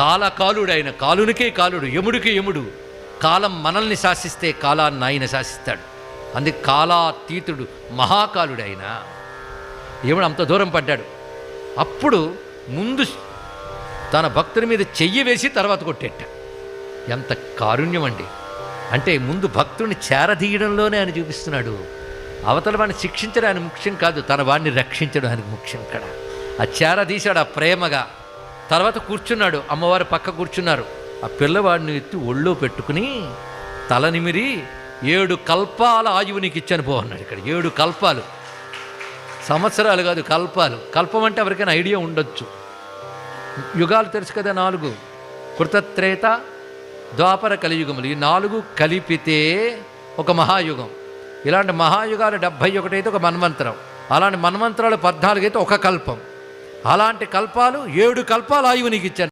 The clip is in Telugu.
కాలకాలుడు ఆయన, కాలునికే కాలుడు, యముడికి యముడు. కాలం మనల్ని శాసిస్తే కాలాన్ని ఆయన శాసిస్తాడు. అందుకే కాలాతీతుడు, మహాకాలుడు ఆయన. యముడు అంత దూరం పడ్డాడు. అప్పుడు ముందు తన భక్తుని మీద చెయ్యి వేసి తర్వాత కొట్టేట. ఎంత కారుణ్యం అండి! అంటే ముందు భక్తుడిని చేరదీయడంలోనే ఆయన చూపిస్తున్నాడు. అవతల వాడిని శిక్షించడం ఆయన ముఖ్యం కాదు, తన వాడిని రక్షించడం ఆయనకు ముఖ్యం. ఇక్కడ ఆ చేరదీశాడు ఆ ప్రేమగా. తర్వాత కూర్చున్నాడు, అమ్మవారు పక్క కూర్చున్నారు. ఆ పిల్లవాడిని ఎత్తి ఒళ్ళో పెట్టుకుని తల నిమిరి 7 కల్పాల ఆయువు నీకు ఇచ్చాను పో అన్నాడు. ఇక్కడ 7 కల్పాలు, సంవత్సరాలు కాదు, కల్పాలు. కల్పం అంటే ఎవరికైనా ఐడియా ఉండొచ్చు. యుగాలు తెలుసు కదా, 4: కృతత్రేత, ద్వాపర, కలియుగములు. ఈ 4 కలిపితే ఒక మహాయుగం. ఇలాంటి మహాయుగాలు 71 అయితే ఒక మన్వంతరం. అలాంటి మన్వంతరాలు 14 అయితే ఒక కల్పం. అలాంటి కల్పాలు 7 కల్పాల ఆయువు నీకు ఇచ్చాను.